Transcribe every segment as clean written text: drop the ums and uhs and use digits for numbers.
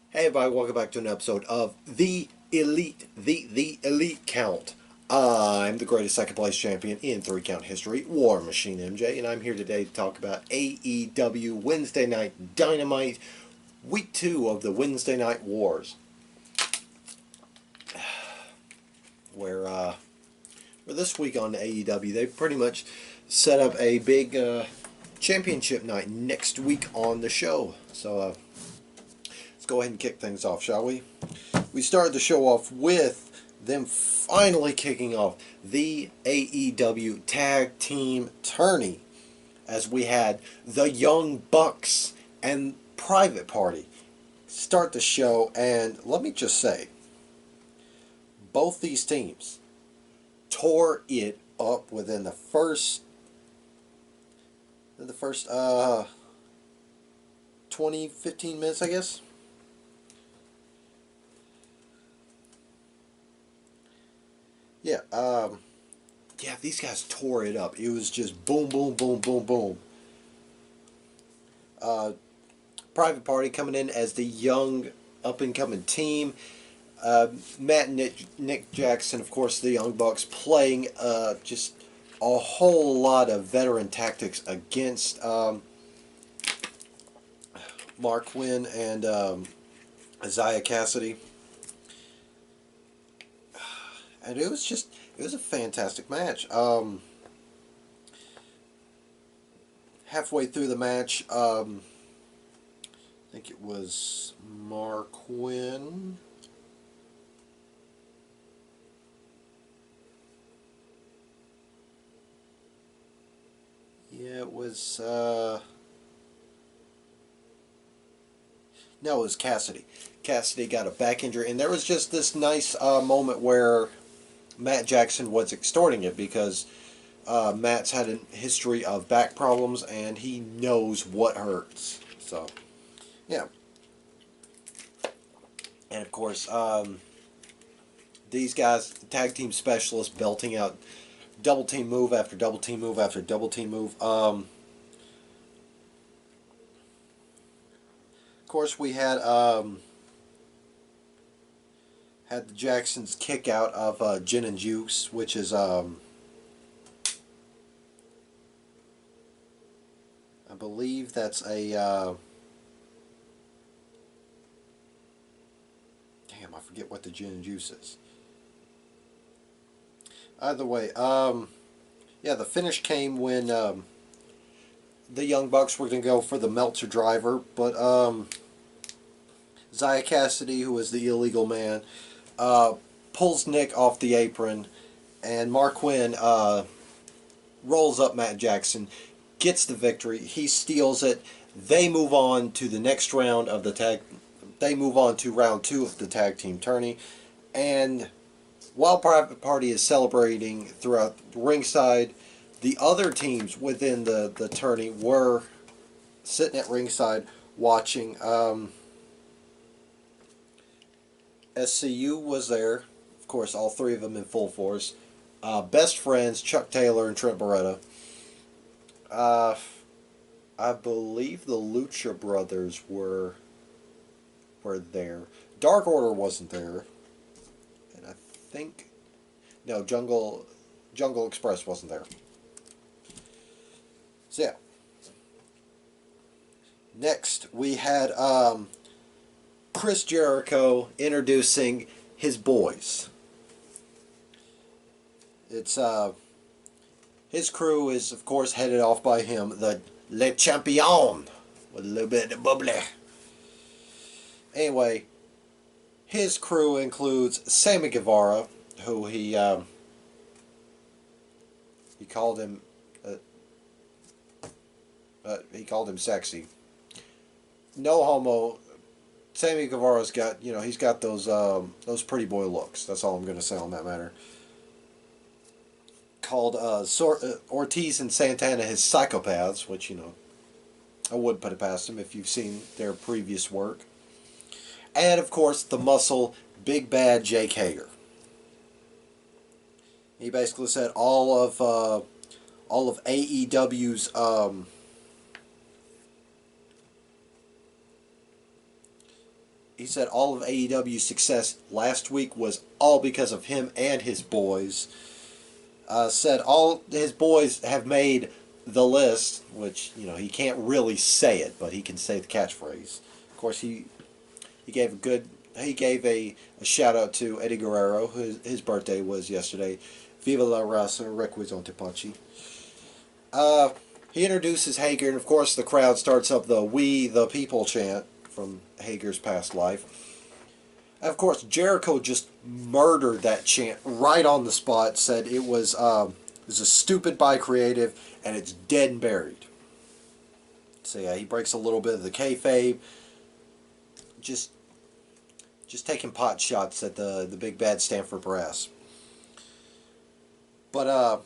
Hey everybody, welcome back to an episode of The Elite, the Elite Count. I'm the greatest second place champion in 3-count history, War Machine MJ, and I'm here today to talk about AEW Wednesday Night Dynamite, Week 2 of the Wednesday Night Wars. Where this week on AEW, they pretty much set up a big championship night next week on the show. So, let's go ahead and kick things off, shall we? We started the show off with them finally kicking off the AEW Tag Team Tourney, as we had the Young Bucks and Private Party start the show, and let me just say, both these teams tore it up within the first 20, 15 minutes, I guess. Yeah, these guys tore it up. It was just boom, boom, boom, boom, boom. Private Party coming in as the young, up-and-coming team. Matt and Nick Jackson, of course, the Young Bucks, playing just a whole lot of veteran tactics against Mark Quinn and Isaiah Cassidy. And it was a fantastic match. Halfway through the match, I think it was Mark Quinn. Yeah, it was... No, it was Cassidy. Cassidy got a back injury, and there was just this nice moment where Matt Jackson was extorting it, because Matt's had a history of back problems, and he knows what hurts. So, yeah. And of course, these guys, the tag team specialists, belting out double team move after double team move after double team move. Of course, we had the Jacksons kick out of Gin and Juice, which is I believe that's a damn, I forget what the Gin and Juice is. Either way, yeah, the finish came when the Young Bucks were going to go for the Meltzer driver, but Isaiah Cassidy, who is the illegal man, pulls Nick off the apron, and Mark Quinn rolls up Matt Jackson, gets the victory. He steals it. They move on to the next round of the tag. They move on to round 2 of the tag team tourney, and while Private Party is celebrating throughout ringside, the other teams within the tourney were sitting at ringside watching. SCU was there, of course, all three of them in full force. Best Friends, Chuck Taylor and Trent Beretta. I believe the Lucha Brothers were there. Dark Order wasn't there. And I think... No, Jungle Express wasn't there. So, yeah. Next, we had Chris Jericho introducing his boys. It's his crew is, of course, headed off by him, the Le Champion, with a little bit of bubbly. Anyway, his crew includes Sammy Guevara, who he called him sexy. No homo. Sammy Guevara's got, he's got those pretty boy looks. That's all I'm going to say on that matter. Called Ortiz and Santana his psychopaths, which, I would put it past them if you've seen their previous work. And, of course, the muscle, big bad Jake Hager. He basically said all of AEW's said all of AEW's success last week was all because of him and his boys. Said all his boys have made the list, which, you know, he can't really say it, but he can say the catchphrase. Of course, he gave a shout out to Eddie Guerrero, his birthday was yesterday. Viva la raza, requiescante pachi. He introduces Hager, and of course the crowd starts up the "We the People" chant from Hager's past life. And of course, Jericho just murdered that chant right on the spot. Said it was a stupid by creative, and it's dead and buried. So yeah, he breaks a little bit of the kayfabe. Just taking pot shots at the big bad Stanford Brass. But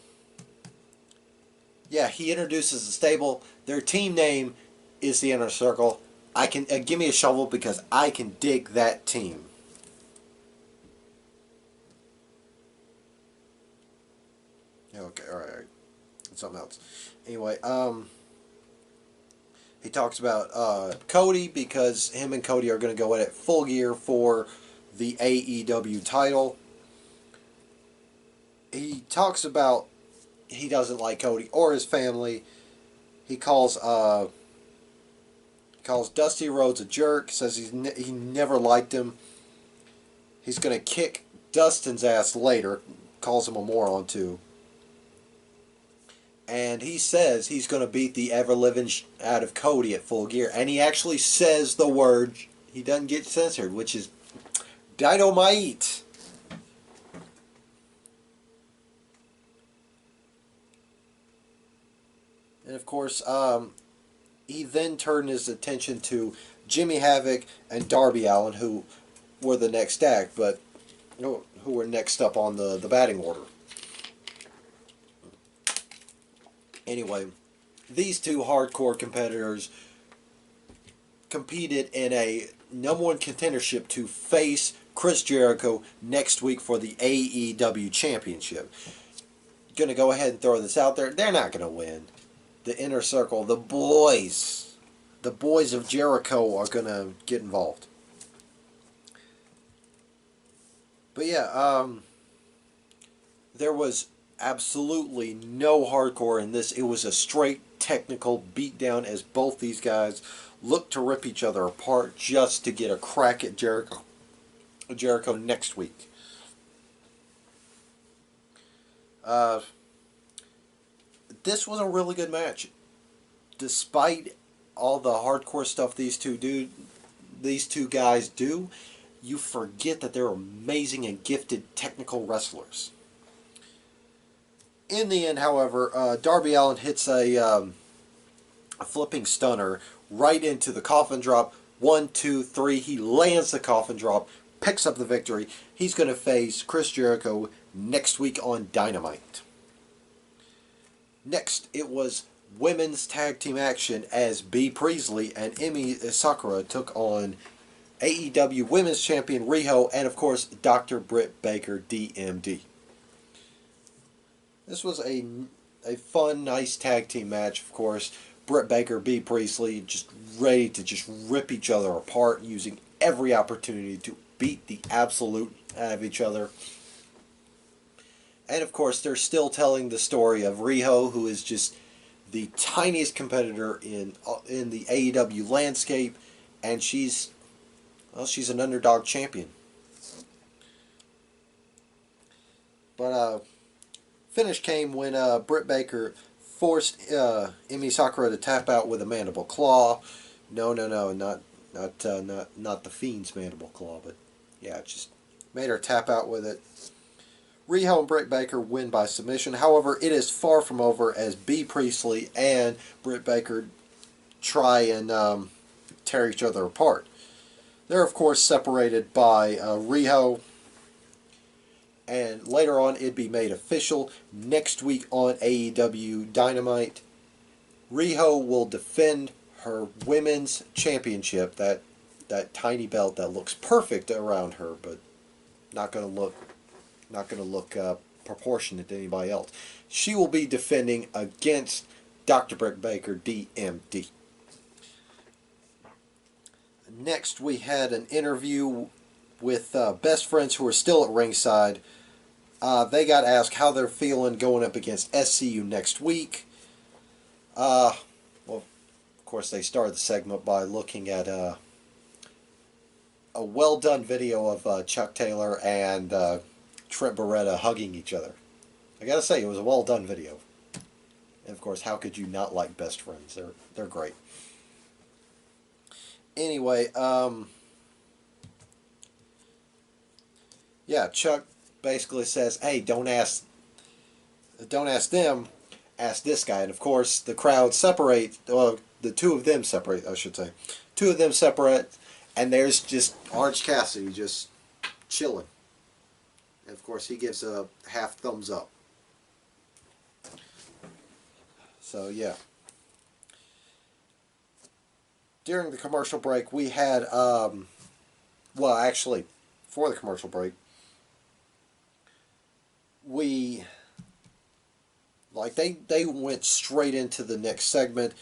yeah, he introduces the stable. Their team name is the Inner Circle. I can give me a shovel because I can dig that team. Okay, all right. Something else. Anyway, he talks about Cody because him and Cody are going to go at it full gear for the AEW title. He talks about he doesn't like Cody or his family. He calls Dusty Rhodes a jerk. Says he never liked him. He's going to kick Dustin's ass later. Calls him a moron too. And he says he's going to beat the ever-living out of Cody at Full Gear. And he actually says the word. He doesn't get censored, which is dynamite. And of course, he then turned his attention to Jimmy Havoc and Darby Allin, who were the next act, but who were next up on the batting order. Anyway, these two hardcore competitors competed in a #1 contendership to face Chris Jericho next week for the AEW Championship. Going to go ahead and throw this out there. They're not going to win. The Inner Circle, the boys of Jericho are going to get involved. But yeah, there was absolutely no hardcore in this. It was a straight technical beatdown as both these guys looked to rip each other apart just to get a crack at Jericho next week. This was a really good match. Despite all the hardcore stuff these two guys do, you forget that they're amazing and gifted technical wrestlers. In the end, however, Darby Allin hits a flipping stunner right into the coffin drop. 1, 2, 3. He lands the coffin drop, picks up the victory. He's going to face Chris Jericho next week on Dynamite. Next, it was women's tag team action as Bea Priestley and Emi Sakura took on AEW Women's Champion Riho and, of course, Dr. Britt Baker, DMD. This was a fun, nice tag team match, of course. Britt Baker, Bea Priestley, just ready to just rip each other apart, using every opportunity to beat the absolute out of each other. And of course, they're still telling the story of Riho, who is just the tiniest competitor in the AEW landscape, and she's an underdog champion. But finish came when Britt Baker forced Emi Sakura to tap out with a mandible claw. No, not the Fiend's mandible claw, but yeah, just made her tap out with it. Riho and Britt Baker win by submission. However, it is far from over as Bea Priestley and Britt Baker try and tear each other apart. They're, of course, separated by Riho. And later on, it'd be made official next week on AEW Dynamite. Riho will defend her women's championship, that tiny belt that looks perfect around her, but not going to look proportionate to anybody else. She will be defending against Dr. Britt Baker, DMD. Next, we had an interview with best friends who are still at ringside. They got asked how they're feeling going up against SCU next week. Well, of course, they started the segment by looking at a well done video of Chuck Taylor and Trent Beretta hugging each other. I gotta say, it was a well done video. And of course, how could you not like best friends? They're great. Anyway, yeah, Chuck basically says, "Hey, don't ask them, ask this guy." And of course, the crowd separate. Well, the two of them separate, I should say. Two of them separate, and there's just Orange Cassidy just chilling. And of course, he gives a half thumbs up. So yeah. During the commercial break, we had, well, actually, for the commercial break, they went straight into the next segment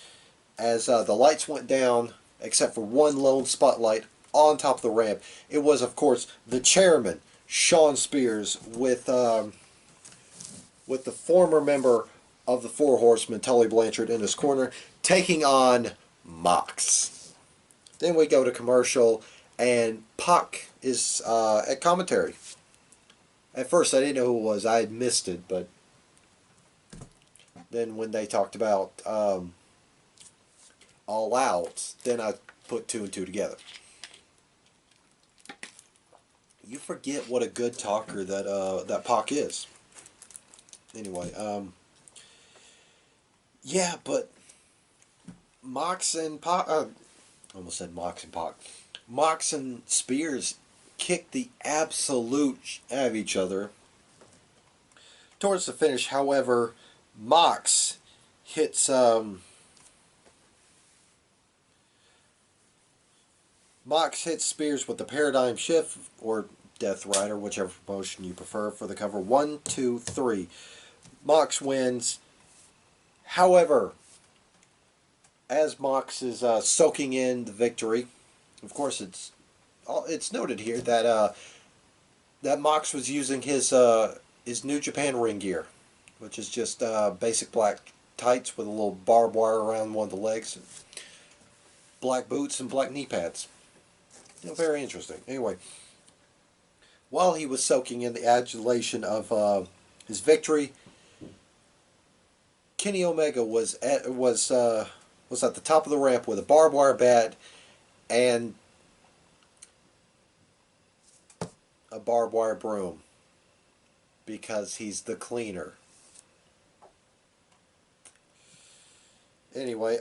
as the lights went down, except for one lone spotlight on top of the ramp. It was, of course, the chairman, Shawn Spears, with the former member of the Four Horsemen, Tully Blanchard, in his corner, taking on Mox. Then we go to commercial, and Pac is at commentary. At first, I didn't know who it was. I had missed it, but then when they talked about All Out, then I put two and two together. You forget what a good talker that Pac is. Anyway, yeah, but Mox and Pac, almost said Mox and Pac. Mox and Spears kicked the absolute out of each other towards the finish. However, Mox hits Spears with the Paradigm Shift or Death Rider, whichever promotion you prefer, for the cover. 1, 2, 3. Mox wins. However, as Mox is soaking in the victory, of course it's noted here that that Mox was using his New Japan ring gear, which is just basic black tights with a little barbed wire around one of the legs, black boots, and black knee pads. Very interesting. Anyway, while he was soaking in the adulation of his victory, Kenny Omega was at the top of the ramp with a barbed wire bat and a barbed wire broom, because he's the cleaner. Anyway,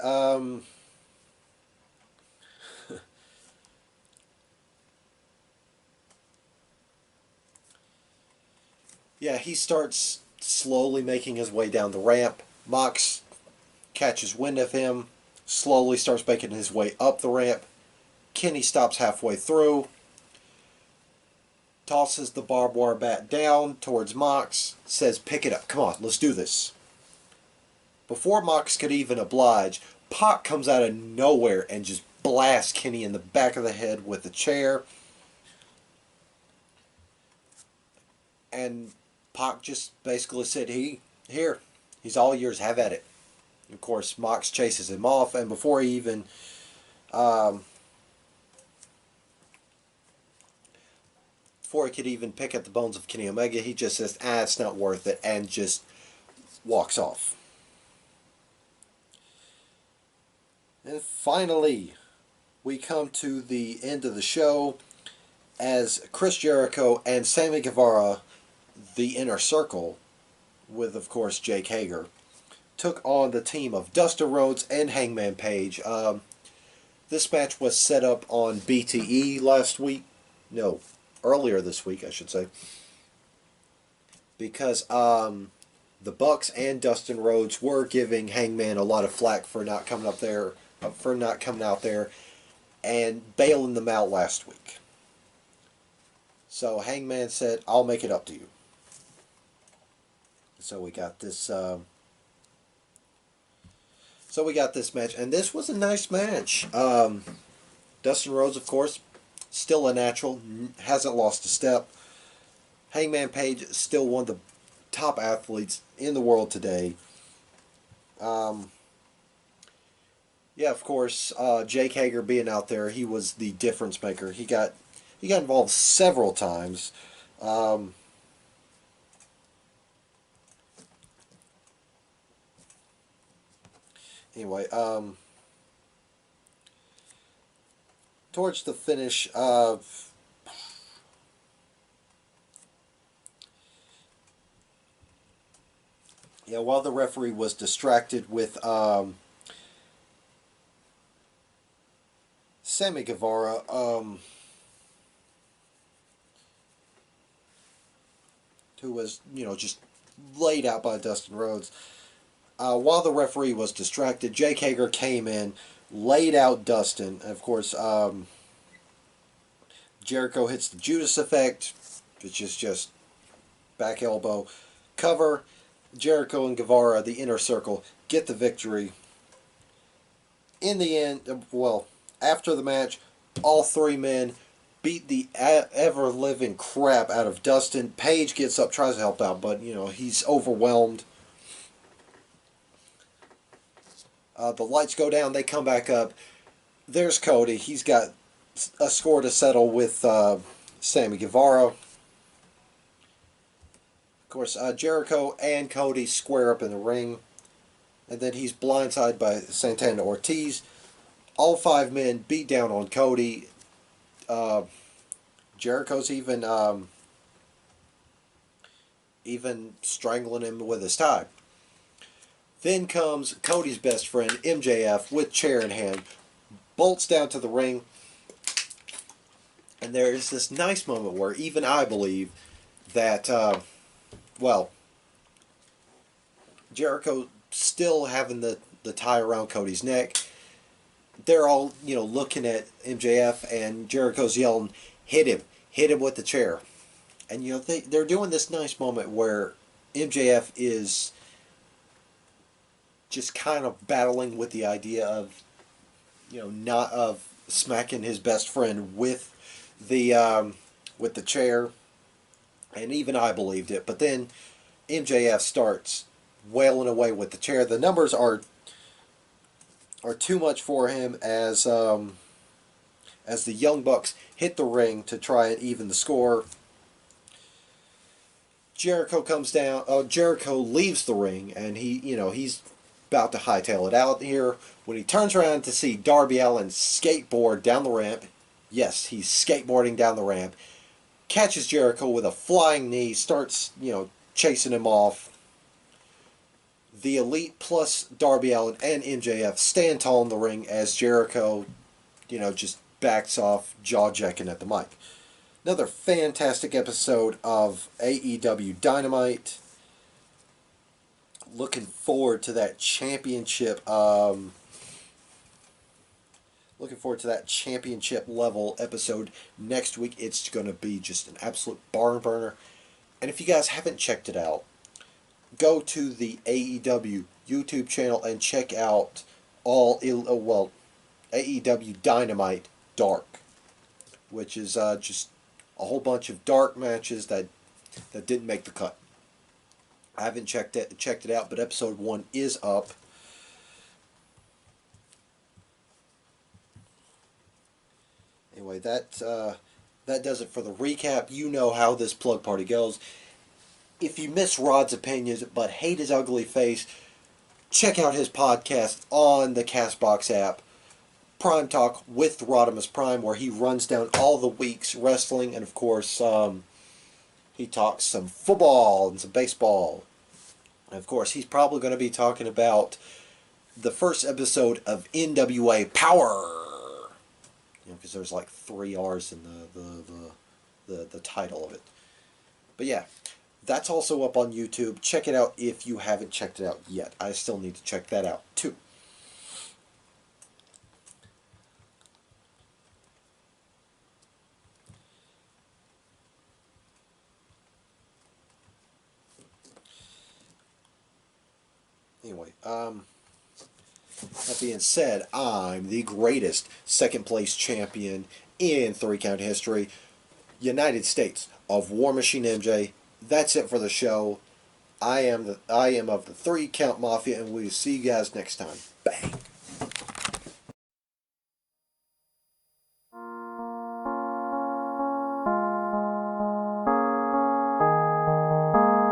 yeah, he starts slowly making his way down the ramp. Mox catches wind of him, slowly starts making his way up the ramp. Kenny stops halfway through, tosses the barbed wire bat down towards Mox, says, "Pick it up, come on, let's do this." Before Mox could even oblige, Pac comes out of nowhere and just blasts Kenny in the back of the head with a chair. And Pac just basically said, "Here, he's all yours, have at it." Of course, Mox chases him off, and before he even could even pick up the bones of Kenny Omega, he just says, "It's not worth it," and just walks off. And finally, we come to the end of the show as Chris Jericho and Sammy Guevara, the Inner Circle, with, of course, Jake Hager, took on the team of Dustin Rhodes and Hangman Page. This match was set up on BTE last week. No, earlier this week, I should say. Because the Bucks and Dustin Rhodes were giving Hangman a lot of flack for not coming out there and bailing them out last week. So Hangman said, "I'll make it up to you." So we got this. So we got this match, and this was a nice match. Dustin Rhodes, of course, still a natural, hasn't lost a step. Hangman Page is still one of the top athletes in the world today. Um, yeah, of course, Jake Hager being out there, he was the difference maker. He got involved several times. Um, anyway, towards the finish of yeah, while the referee was distracted with Sammy Guevara, who was just laid out by Dustin Rhodes. While the referee was distracted, Jake Hager came in, laid out Dustin. And of course, Jericho hits the Judas effect, which is just back elbow cover. Jericho and Guevara, the inner circle, get the victory. In the end, well, after the match, all three men beat the ever living crap out of Dustin. Page gets up, tries to help out, but he's overwhelmed. The lights go down. They come back up. There's Cody. He's got a score to settle with Sammy Guevara. Of course, Jericho and Cody square up in the ring. And then he's blindsided by Santana Ortiz. All five men beat down on Cody. Uh, Jericho's even strangling him with his tie. Then comes Cody's best friend, MJF, with chair in hand, bolts down to the ring, and there is this nice moment where even I believe that, well, Jericho still having the tie around Cody's neck. They're all, looking at MJF, and Jericho's yelling, hit him with the chair. And, they're doing this nice moment where MJF is just kind of battling with the idea of, not of smacking his best friend with the chair, and even I believed it. But then MJF starts wailing away with the chair. The numbers are too much for him as the Young Bucks hit the ring to try and even the score. Jericho comes down. Jericho leaves the ring, and he's about to hightail it out here when he turns around to see Darby Allin skateboard down the ramp. Yes, he's skateboarding down the ramp. Catches Jericho with a flying knee, starts, chasing him off. The Elite plus Darby Allin and MJF stand tall in the ring as Jericho, just backs off, jaw-jacking at the mic. Another fantastic episode of AEW Dynamite. Looking forward to that championship. Looking forward to that championship level episode next week. It's going to be just an absolute barn burner. And if you guys haven't checked it out, go to the AEW YouTube channel and check out AEW Dynamite Dark, which is just a whole bunch of dark matches that didn't make the cut. I haven't checked it out, but episode 1 is up. Anyway, that does it for the recap. You know how this plug party goes. If you miss Rod's opinions but hate his ugly face, check out his podcast on the Castbox app, Prime Talk with Rodimus Prime, where he runs down all the week's wrestling, and of course, he talks some football and some baseball. And of course, he's probably going to be talking about the first episode of NWA Power. Because there's like 3 R's in the title of it. But yeah, that's also up on YouTube. Check it out if you haven't checked it out yet. I still need to check that out too. Anyway, That being said, I'm the greatest second place champion in 3 count history, United States of War Machine MJ. That's it for the show. I am of the 3 count Mafia, and we'll see you guys next time. Bang.